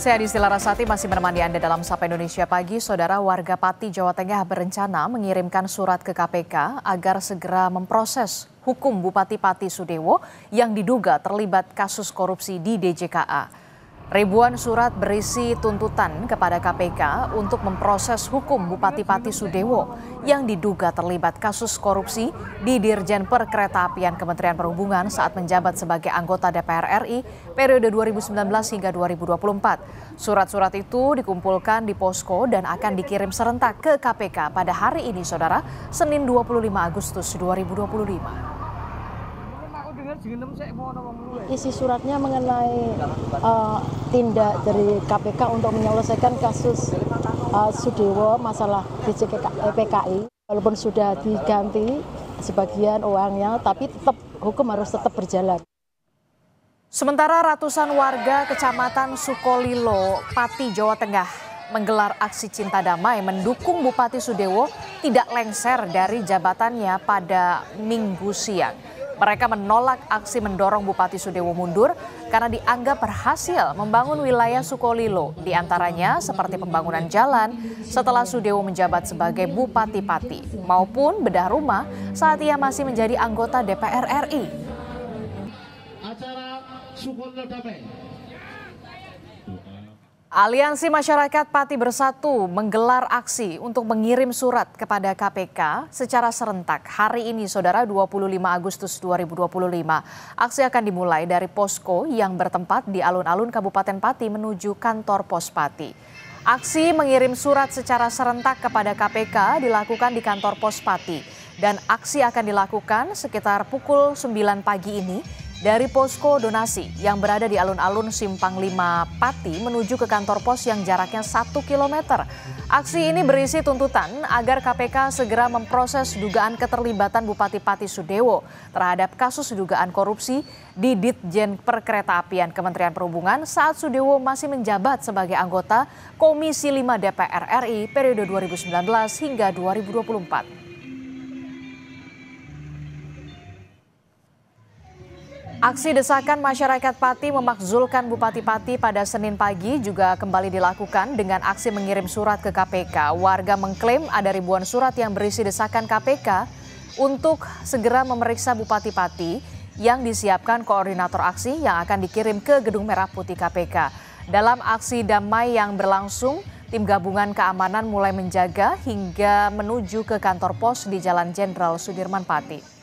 Saya Adisti Larasati masih menemani Anda dalam Sapa Indonesia Pagi. Saudara, warga Pati, Jawa Tengah berencana mengirimkan surat ke KPK agar segera memproses hukum Bupati Pati Sudewo yang diduga terlibat kasus korupsi di DJKA. Ribuan surat berisi tuntutan kepada KPK untuk memproses hukum Bupati Pati Sudewo yang diduga terlibat kasus korupsi di Dirjen Perkeretaapian Kementerian Perhubungan saat menjabat sebagai anggota DPR RI periode 2019 hingga 2024. Surat-surat itu dikumpulkan di posko dan akan dikirim serentak ke KPK pada hari ini, Saudara, Senin 25 Agustus 2025. Isi suratnya mengenai tindak dari KPK untuk menyelesaikan kasus Sudewo masalah DJPKI. Walaupun sudah diganti sebagian uangnya, tapi hukum harus tetap berjalan. Sementara ratusan warga Kecamatan Sukolilo, Pati, Jawa Tengah menggelar aksi cinta damai mendukung Bupati Sudewo tidak lengser dari jabatannya pada Minggu siang. Mereka menolak aksi mendorong Bupati Sudewo mundur karena dianggap berhasil membangun wilayah Sukolilo, diantaranya seperti pembangunan jalan setelah Sudewo menjabat sebagai Bupati Pati, maupun bedah rumah saat ia masih menjadi anggota DPR RI. Acara Sukolilo Damai. Aliansi Masyarakat Pati Bersatu menggelar aksi untuk mengirim surat kepada KPK secara serentak hari ini, Saudara, 25 Agustus 2025. Aksi akan dimulai dari posko yang bertempat di alun-alun Kabupaten Pati menuju kantor Pos Pati. Aksi mengirim surat secara serentak kepada KPK dilakukan di kantor Pos Pati dan aksi akan dilakukan sekitar pukul 9 pagi ini dari posko donasi yang berada di alun-alun Simpang 5 Pati menuju ke kantor pos yang jaraknya 1 km. Aksi ini berisi tuntutan agar KPK segera memproses dugaan keterlibatan Bupati Pati Sudewo terhadap kasus dugaan korupsi di Ditjen Perkeretaapian Kementerian Perhubungan saat Sudewo masih menjabat sebagai anggota Komisi 5 DPR RI periode 2019 hingga 2024. Aksi desakan masyarakat Pati memakzulkan Bupati Pati pada Senin pagi juga kembali dilakukan dengan aksi mengirim surat ke KPK. Warga mengklaim ada ribuan surat yang berisi desakan KPK untuk segera memeriksa Bupati Pati yang disiapkan koordinator aksi yang akan dikirim ke Gedung Merah Putih KPK. Dalam aksi damai yang berlangsung, tim gabungan keamanan mulai menjaga hingga menuju ke kantor pos di Jalan Jenderal Sudirman Pati.